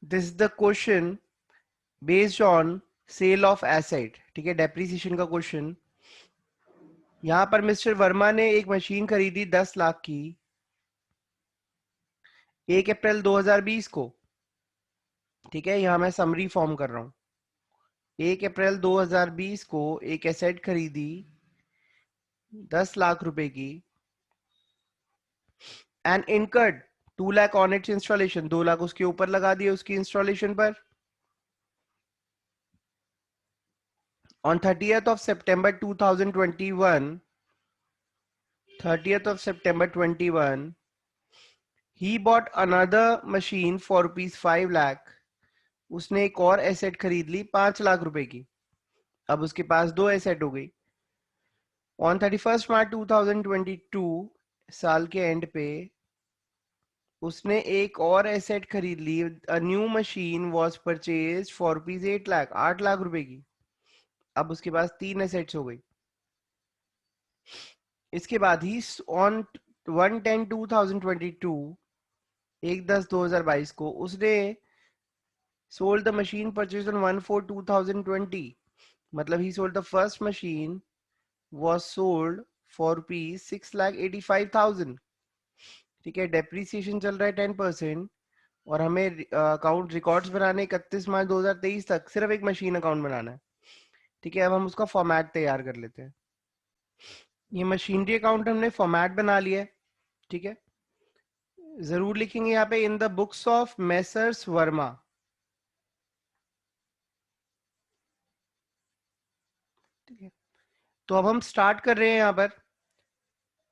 This is the question based on sale of asset. ठीक है, depreciation का question. यहां पर मिस्टर वर्मा ने एक मशीन खरीदी 10 लाख की 1 अप्रैल 2020 को। ठीक है, यहां मैं समरी फॉर्म कर रहा हूं। 1 अप्रैल 2020 को एक एसेट खरीदी 10 लाख रुपए की and incurred 2 lakh on it's installation. 2 lakh उसके ऊपर लगा दिए उसकी इंस्टॉलेशन पर। On 30th of September 2021, 30th of September 21, he bought another machine for rupees 5 lakh। उसने एक और एसेट खरीद ली 5 लाख रुपए की। अब उसके पास दो एसेट हो गई। ऑन 31st March 2022, साल के एंड पे उसने एक और एसेट खरीद ली। A new machine was purchase for rupees 8 lakh, 8 lakh रुपए की। अब उसके पास तीन एसेट्स हो गई। इसके बाद ही ऑन 1/10/2022, 1/10/2022 को उसने sold the machine purchased on 1/4/2020। मतलब he sold the first machine was sold for rupees 6,85,000। ठीक है, डेप्रीसिएशन चल रहा है 10%। और हमें अकाउंट रिकॉर्ड्स बनाने 31 मार्च 2023 तक सिर्फ एक मशीन अकाउंट बनाना है। ठीक है, अब हम उसका फॉर्मेट तैयार कर लेते हैं। ये मशीनरी अकाउंट हमने फॉर्मेट बना लिया है। ठीक है, जरूर लिखेंगे यहाँ पे in the books of messrs Verma. ठीक है, तो अब हम स्टार्ट कर रहे हैं। यहाँ पर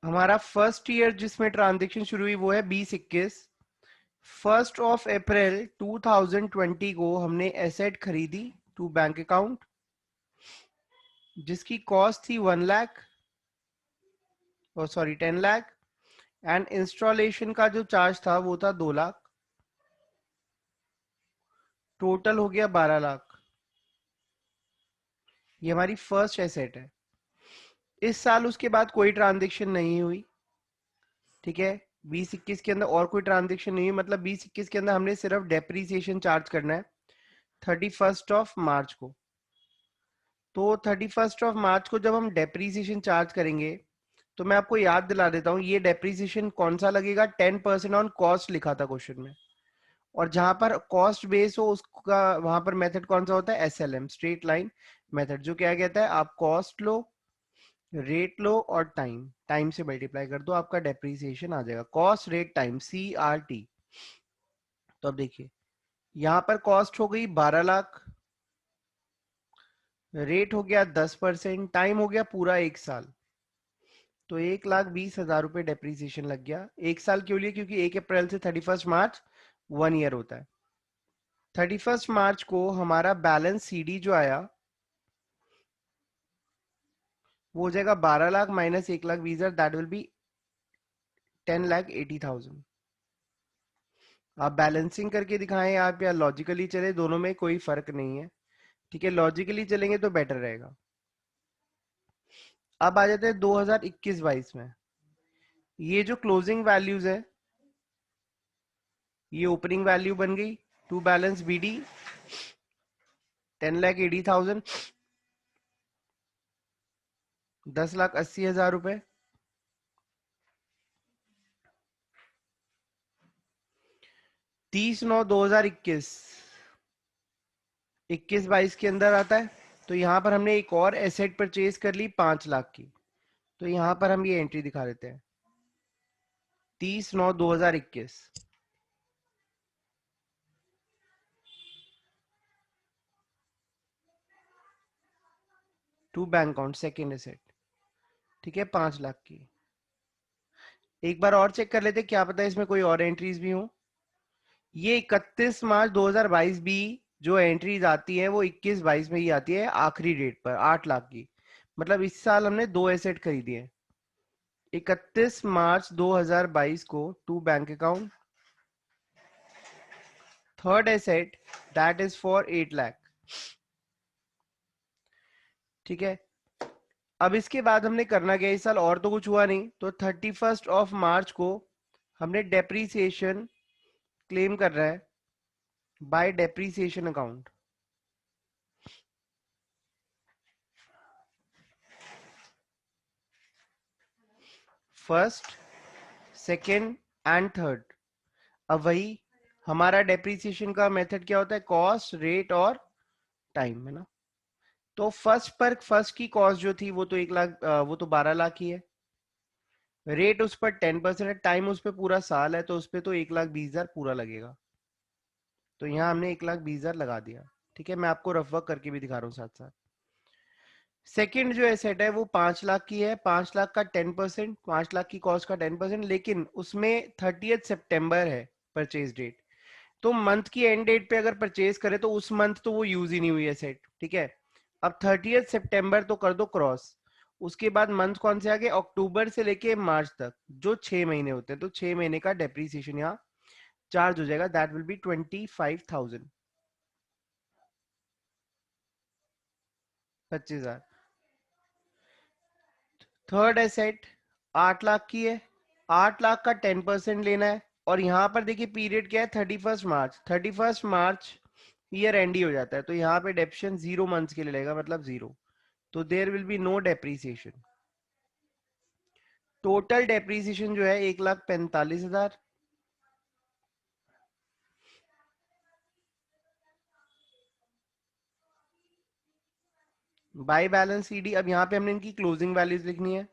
हमारा फर्स्ट ईयर जिसमें ट्रांजेक्शन शुरू हुई वो है 2021। 1 अप्रैल 2020 को हमने एसेट खरीदी टू बैंक अकाउंट जिसकी कॉस्ट थी 1 लाख, और सॉरी 10 लाख। एंड इंस्टॉलेशन का जो चार्ज था वो था 2 लाख। टोटल हो गया 12 लाख। ये हमारी फर्स्ट एसेट है। इस साल उसके बाद कोई ट्रांजेक्शन नहीं हुई। ठीक है, 2021 के अंदर और कोई ट्रांजेक्शन नहीं हुई। मतलब 2021 के अंदर हमने सिर्फ डेप्रीसिएशन चार्ज करना है 31 मार्च को। तो 31 मार्च को जब हम डेप्रीसिएशन चार्ज करेंगे तो मैं आपको याद दिला देता हूँ ये डेप्रीसिएशन कौन सा लगेगा। 10% ऑन कॉस्ट लिखा था क्वेश्चन में। और जहां पर कॉस्ट बेस हो उसका वहां पर मेथड कौन सा होता है, SLM, स्ट्रेट लाइन मेथड। जो क्या कहता है, आप कॉस्ट लो, रेट लो और टाइम, टाइम से मल्टीप्लाई कर दो, आपका डेप्रीसिएशन आ जाएगा। Cost rate time, CRT। तो अब देखिए यहां पर कॉस्ट हो गई 12 लाख, रेट हो गया 10%, टाइम हो गया पूरा 1 साल। तो 1,20,000 रुपए डेप्रीसिएशन लग गया। 1 साल क्यों लिए, क्योंकि 1 अप्रैल से 31 मार्च 1 ईयर होता है। 31 मार्च को हमारा बैलेंस CD जो आया वो हो जाएगा 12 lakh minus 1,20,000, that will be 10,80,000। आप बैलेंसिंग करके दिखाएं आप या लॉजिकली चले, दोनों में कोई फर्क नहीं है। ठीक है, लॉजिकली चलेंगे तो बेटर रहेगा। अब आ जाते हैं 2021-22 में। ये जो क्लोजिंग वैल्यूज है ये ओपनिंग वैल्यू बन गई। टू बैलेंस BD 10,80,000, 10,80,000 रुपए। 30/9/2021, 21-22 के अंदर आता है। तो यहां पर हमने एक और एसेट परचेज कर ली 5 लाख की। तो यहां पर हम ये एंट्री दिखा देते हैं 30/9/2021। To bank account second asset. ठीक है, 5 लाख की। एक बार और चेक कर लेते, क्या पता इसमें कोई और एंट्रीज भी हो। ये 31 मार्च 2022 भी जो एंट्रीज आती है वो 21-22 में ही आती है, आखिरी डेट पर 8 लाख की। मतलब इस साल हमने दो एसेट खरीदी है। 31 मार्च 2022 को to bank account, third asset that is for 8 lakh. ठीक है, अब इसके बाद हमने करना क्या, इस साल और तो कुछ हुआ नहीं। तो 31 मार्च को हमने डेप्रीसिएशन क्लेम कर रहा है by depreciation account. First, second and third. अब वही हमारा डेप्रीसिएशन का मेथड क्या होता है, कॉस्ट, रेट और टाइम, है ना। तो फर्स्ट की कॉस्ट जो थी वो तो 1 लाख, वो तो 12 लाख की है। रेट उस पर 10% है, टाइम उस पर पूरा साल है, तो उस पर तो 1,20,000 पूरा लगेगा। तो यहाँ हमने 1,20,000 लगा दिया। ठीक है, मैं आपको रफ वर्क करके भी दिखा रहा हूँ साथ साथ। सेकंड जो एसेट है वो 5 लाख की है। 5 लाख का 10%, 5 लाख की कॉस्ट का 10%, लेकिन उसमें 30 सितंबर है परचेज डेट। तो मंथ की एंड डेट पे अगर परचेज करे तो उस मंथ तो वो यूज ही नहीं हुई एसेट। ठीक है, अब 30 सितंबर तो कर दो क्रॉस। उसके बाद मंथ कौन से आगे, अक्टूबर से लेके मार्च तक, जो 6 महीने होते हैं, तो 6 महीने का डेप्रीसिएशन यहाँ चार्ज हो जाएगा। That will be 25,000, 25,000। Third asset 8 lakh की है। 8 लाख का 10% लेना है। और यहाँ पर देखिए पीरियड क्या है, 31 मार्च। 31 मार्च ईयर एंड ही हो जाता है, तो यहाँ पे डेप्शन 0 मंथ्स के लिए लगेगा, मतलब 0। तो there will be no depreciation. Total depreciation जो है 1,45,000। बाय बैलेंस सीडी, अब यहाँ पे हमने इनकी क्लोजिंग वैल्यूज लिखनी है।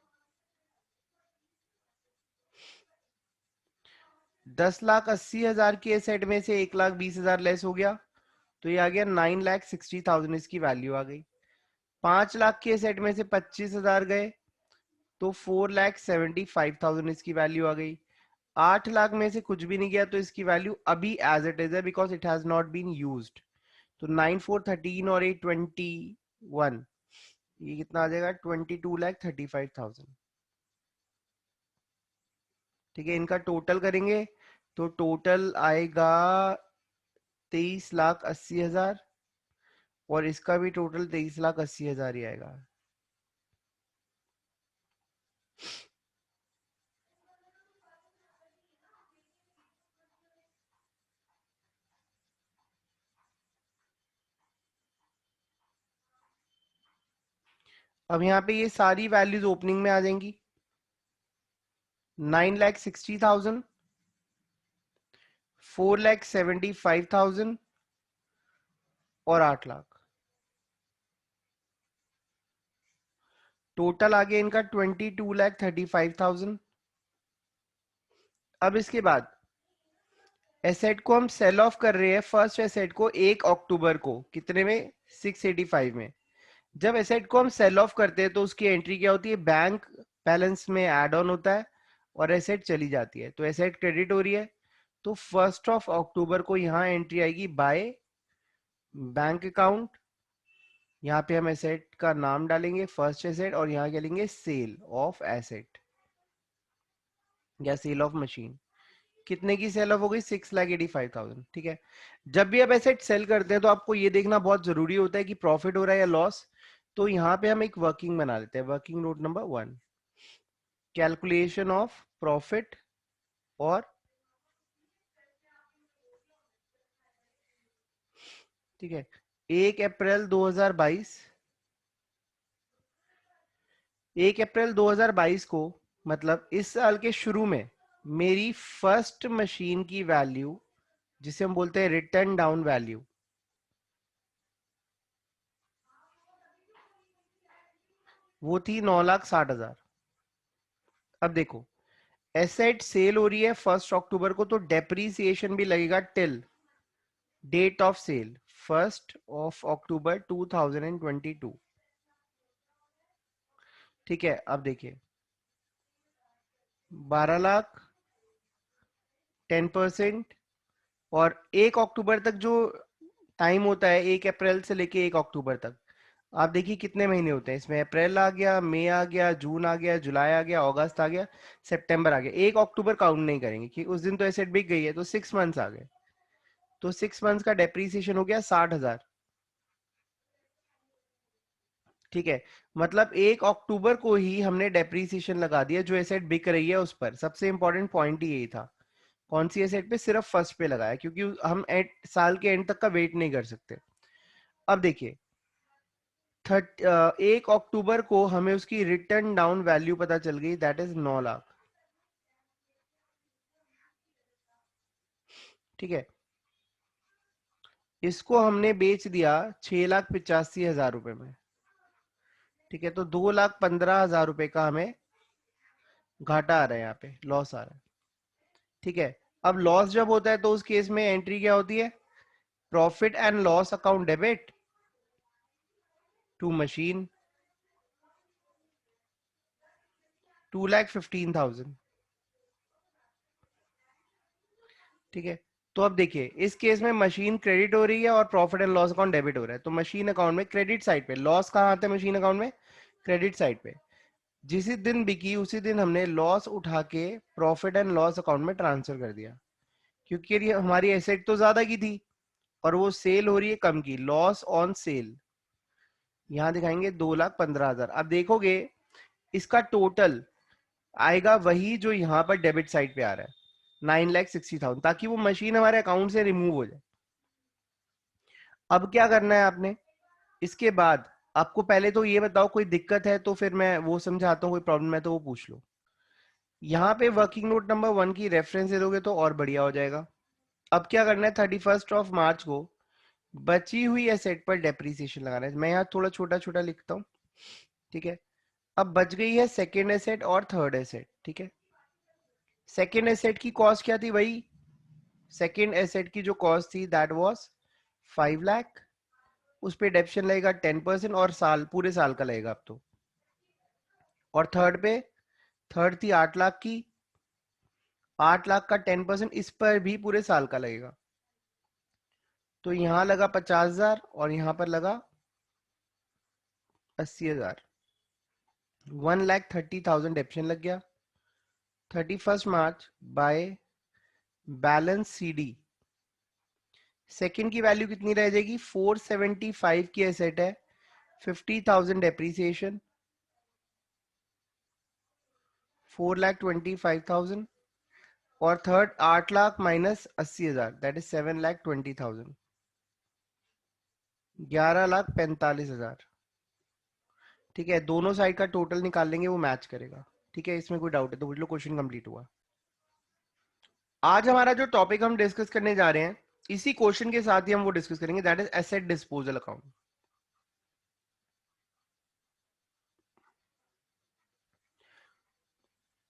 10,80,000 की एसेट में से 1,20,000 लेस हो गया, तो ये आ गया 9,60,000, इसकी वैल्यू आ गई। 5 लाख के सेट में से 25,000 गए, तो 4,75,000 इसकी वैल्यू आ गई। 8 लाख में से कुछ भी नहीं गया, तो इसकी वैल्यू अभी एज इट इज है, because it has not been used. तो 9,413 और 821, ये कितना आ जाएगा, 22,35,000। ठीक है, इनका टोटल करेंगे तो टोटल आएगा 23,80,000, और इसका भी टोटल 23,80,000 ही आएगा। अब यहाँ पे ये सारी वैल्यूज ओपनिंग में आ जाएंगी। 9,60,000, 4,75,000 और 8 लाख। टोटल आ गया इनका 22,35,000। अब इसके बाद एसेट को हम सेल ऑफ कर रहे हैं, फर्स्ट एसेट को 1 अक्टूबर को, कितने में, 685 में। जब एसेट को हम सेल ऑफ करते हैं तो उसकी एंट्री क्या होती है, बैंक बैलेंस में ऐड ऑन होता है और एसेट चली जाती है, तो एसेट क्रेडिट हो रही है। तो 1 अक्टूबर को यहाँ एंट्री आएगी बाय बैंक अकाउंट। यहाँ पे हम एसेट का नाम डालेंगे फर्स्ट एसेट, और यहाँ क्या लेंगे, सेल ऑफ एसेट या सेल ऑफ मशीन। कितने की सेल ऑफ हो गई, 6,85,000। ठीक है, जब भी आप एसेट सेल करते हैं तो आपको ये देखना बहुत जरूरी होता है कि प्रॉफिट हो रहा है या लॉस। तो यहाँ पे हम एक वर्किंग बना लेते हैं, working note number 1, calculation of profit. और ठीक है, 1 अप्रैल 2022, 1 अप्रैल 2022 को, मतलब इस साल के शुरू में, मेरी फर्स्ट मशीन की वैल्यू, जिसे हम बोलते हैं रिटर्न डाउन वैल्यू, वो थी 9,60,000। अब देखो, एसेट सेल हो रही है 1 अक्टूबर को, तो डेप्रीसिएशन भी लगेगा टिल डेट ऑफ सेल 1 अक्टूबर 2022। ठीक है, अब देखिए 12 लाख, 10%, और 1 अक्टूबर तक जो टाइम होता है, 1 अप्रैल से लेके 1 अक्टूबर तक, आप देखिए कितने महीने होते हैं इसमें, अप्रैल आ गया, मई आ गया, जून आ गया, जुलाई आ गया, अगस्त आ गया, सितंबर आ गया। 1 अक्टूबर काउंट नहीं करेंगे कि उस दिन तो एसेट बिक गई है, तो 6 मंथ्स आ गए। तो 6 मंथ्स का डेप्रीसिएशन हो गया 60,000। ठीक है, मतलब 1 अक्टूबर को ही हमने डेप्रीसिएशन लगा दिया जो एसेट बिक रही है उस पर। सबसे इंपॉर्टेंट पॉइंट ही यही था। कौन सी एसेट पे? सिर्फ फर्स्ट पे लगाया, क्योंकि हम साल के एंड तक का वेट नहीं कर सकते। अब देखिए 1 अक्टूबर को हमें उसकी रिटर्न डाउन वैल्यू पता चल गई, दैट इज 9 लाख। ठीक है, इसको हमने बेच दिया 6,85,000 रुपए में। ठीक है, तो 2,15,000 रुपए का हमें घाटा आ रहा है, यहाँ पे लॉस आ रहा है। ठीक है, अब लॉस जब होता है तो उस केस में एंट्री क्या होती है? Profit and loss account debit to machine 2,15,000। ठीक है, तो अब देखिए इस केस में मशीन क्रेडिट हो रही है और profit and loss account debit हो रहा है, तो मशीन अकाउंट में क्रेडिट साइड पे, लॉस कहाँ आता है मशीन अकाउंट में? क्रेडिट साइड पे। जिस दिन बिकी उसी दिन हमने लॉस उठा के प्रॉफिट एंड लॉस अकाउंट में ट्रांसफर कर दिया, क्योंकि ये हमारी एसेट तो ज्यादा की थी और वो सेल हो रही है कम की, लॉस ऑन सेल। यहां दिखाएंगे 2,15,000। अब देखोगे इसका टोटल आएगा वही जो यहाँ पर डेबिट साइड पे आ रहा है, 9,60,000, ताकि वो मशीन हमारे अकाउंट से रिमूव हो जाए। अब क्या करना है आपने इसके बाद? आपको पहले तो ये बताओ कोई दिक्कत है तो फिर मैं वो समझाता हूँ, कोई प्रॉब्लम है तो वो पूछ लो। यहाँ पे वर्किंग नोट नंबर 1 की रेफरेंस दे दोगे तो और बढ़िया हो जाएगा। अब क्या करना है, 31 मार्च को बची हुई एसेट पर डेप्रीसिएशन लगाना है। मैं यहाँ थोड़ा छोटा छोटा लिखता हूँ। ठीक है, अब बच गई है सेकेंड एसेट और थर्ड एसेट। ठीक है, सेकेंड एसेट की कॉस्ट क्या थी भाई? सेकेंड एसेट की जो कॉस्ट थी दैट वाज 5 लाख। उस पे डेप्शन लगेगा 10% और साल पूरे साल का लगेगा अब तो। और थर्ड पे, थर्ड थी 8 लाख की, 8 लाख का 10% इस पर भी पूरे साल का लगेगा। तो यहां लगा 50,000 और यहां पर लगा 80,000, 1,30,000 डेप्शन लग गया। 31 मार्च बाय बैलेंस सीडी, सेकेंड की वैल्यू कितनी रह जाएगी? 475 की एसेट है, 50,000 डेप्रीसिएशन, 4,25,000। और third 8 lakh minus 80,000 that is 7,20,000, 11,45,000। ठीक है, दोनों साइड का टोटल निकाल लेंगे, वो मैच करेगा। ठीक है, इसमें कोई डाउट है तो पूछ लो, क्वेश्चन कंप्लीट हुआ। आज हमारा जो टॉपिक हम डिस्कस करने जा रहे हैं इसी क्वेश्चन के साथ ही हम वो डिस्कस करेंगे, that is asset disposal account.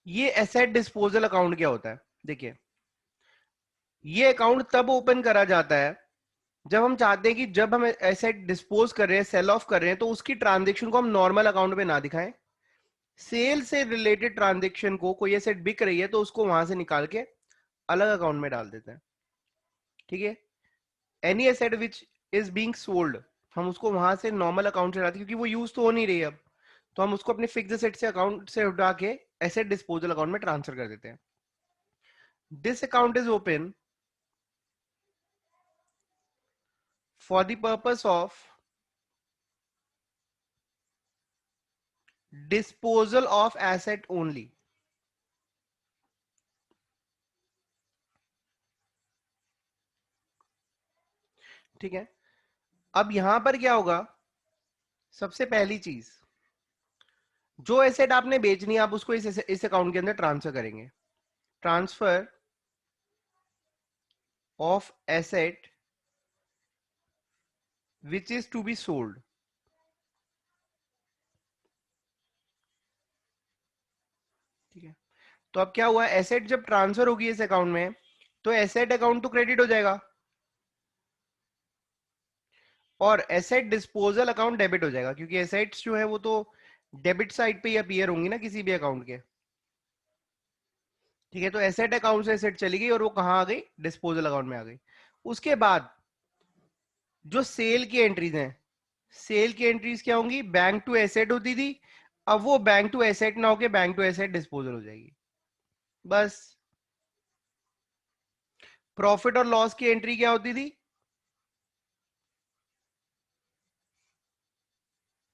ये एसेट डिस्पोजल अकाउंट क्या होता है? देखिए, ये अकाउंट तब ओपन करा जाता है जब हम चाहते हैं कि जब हम एसेट डिस्पोज कर रहे हैं, सेल ऑफ कर रहे हैं, तो उसकी ट्रांजेक्शन को हम नॉर्मल अकाउंट में ना दिखाएं। सेल से रिलेटेड ट्रांजेक्शन को, कोई एसेट बिक रही है तो उसको वहां से निकाल के अलग अकाउंट में डाल देते हैं। ठीक है, any asset which is being sold, हम उसको वहां से नॉर्मल अकाउंट से डालते हैं, क्योंकि वो यूज तो हो नहीं रही है अब, तो हम उसको अपने फिक्स एसेट से अकाउंट से उठा के एसेट डिस्पोजल अकाउंट में ट्रांसफर कर देते हैं। This account is open for the purpose of disposal of asset only। ठीक है, अब यहां पर क्या होगा? सबसे पहली चीज, जो एसेट आपने बेचनी है आप उसको इस अकाउंट के अंदर ट्रांसफर करेंगे। Transfer of asset which is to be sold. ठीक है, तो अब क्या हुआ, एसेट जब ट्रांसफर होगी इस अकाउंट में तो एसेट अकाउंट तो क्रेडिट हो जाएगा और एसेट डिस्पोजल अकाउंट डेबिट हो जाएगा, क्योंकि एसेट्स जो है वो तो डेबिट साइड पे ही अपीयर होंगी ना किसी भी अकाउंट के। ठीक है, तो एसेट अकाउंट से एसेट चली गई और वो कहां आ गई? डिस्पोजल अकाउंट में आ गई। उसके बाद जो सेल की एंट्रीज हैं, सेल की एंट्रीज क्या होंगी? बैंक टू एसेट होती थी, अब वो बैंक टू एसेट ना होके बैंक टू एसेट डिस्पोजल हो जाएगी। बस। प्रॉफिट और लॉस की एंट्री क्या होती थी?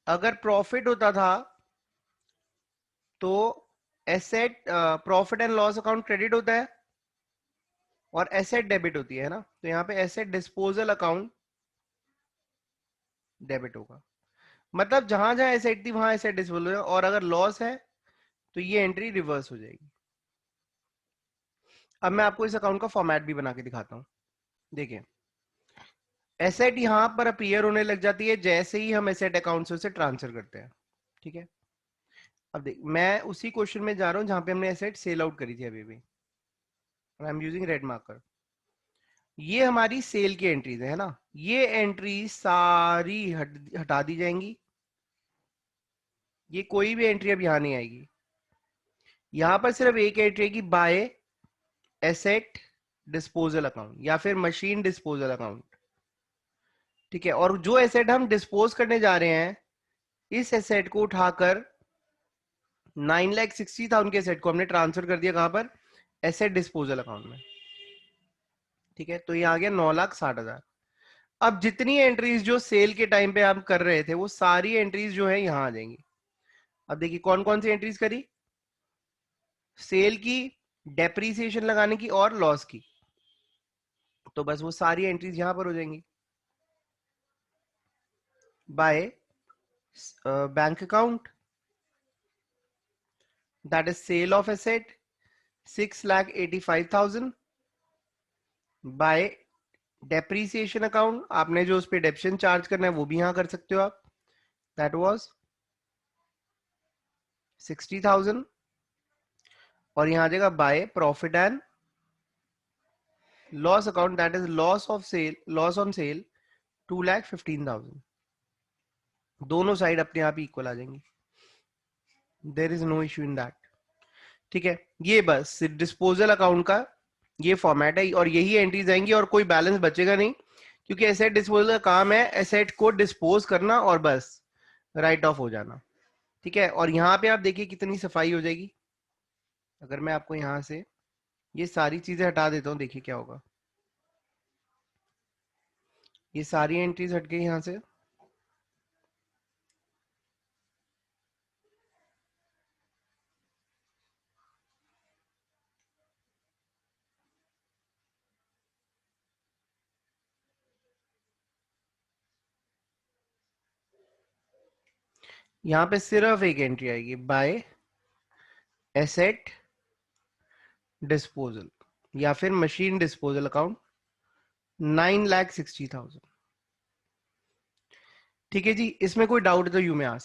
अगर प्रॉफिट होता था तो asset profit and loss account credit होता है, और एसेट डेबिट होती है ना, तो यहाँ पे एसेट डिस्पोजल अकाउंट डेबिट होगा। मतलब जहां जहां एसेट थी वहां एसेट डिस्पोजल होगा, और अगर लॉस है तो ये एंट्री रिवर्स हो जाएगी। अब मैं आपको इस अकाउंट का फॉर्मेट भी बना के दिखाता हूँ। देखिए, एसेट यहां पर अपीयर होने लग जाती है जैसे ही हम एसेट अकाउंट से उसे ट्रांसफर करते हैं। ठीक है, अब देख, मैं उसी क्वेश्चन में जा रहा हूं जहां पे हमने एसेट सेल आउट करी थी अभी भी। I am using red marker. ये हमारी सेल की एंट्रीज है ना, ये एंट्री सारी हटा दी जाएंगी। ये कोई भी एंट्री अब यहां नहीं आएगी। यहां पर सिर्फ एक एंट्री आएगी, बाय एसेट डिस्पोजल अकाउंट या फिर मशीन डिस्पोजल अकाउंट। ठीक है, और जो एसेट हम डिस्पोज करने जा रहे हैं, इस एसेट को उठाकर 9,60,000 के एसेट को हमने ट्रांसफर कर दिया कहां पर, एसेट डिस्पोजल अकाउंट में। ठीक है, तो ये आ गया 9,60,000। अब जितनी एंट्रीज जो सेल के टाइम पे हम कर रहे थे वो सारी एंट्रीज जो है यहां आ जाएंगी। अब देखिए कौन कौन सी एंट्रीज करी, सेल की, डेप्रीसिएशन लगाने की और लॉस की, तो बस वो सारी एंट्रीज यहां पर हो जाएंगी। By bank account, that is sale of asset 6,85,000। By depreciation account, आपने जो उस पर डेप्शन चार्ज करना है वो भी यहां कर सकते हो आप, दैट वाज 60,000। और यहां आ जाएगा by profit and loss account, that is loss of sale, loss on sale 2,15,000। दोनों साइड अपने आप इक्वल आ जाएंगी, there is no issue in that. ठीक है, ये बस डिस्पोजल अकाउंट का ये फॉर्मेट है, और यही एंट्रीज आएंगी और कोई बैलेंस बचेगा नहीं, क्योंकि एसेट डिस्पोजल का काम है एसेट को डिस्पोज करना और बस राइट ऑफ हो जाना। ठीक है, और यहाँ पे आप देखिए कितनी सफाई हो जाएगी। अगर मैं आपको यहाँ से ये सारी चीजें हटा देता हूँ, देखिए क्या होगा। ये सारी एंट्रीज हट गई यहाँ से, यहाँ पे सिर्फ एक एंट्री आएगी, बाय एसेट डिस्पोजल या फिर मशीन डिस्पोजल अकाउंट 9,60,000। ठीक है जी, इसमें कोई डाउट तो यू में आ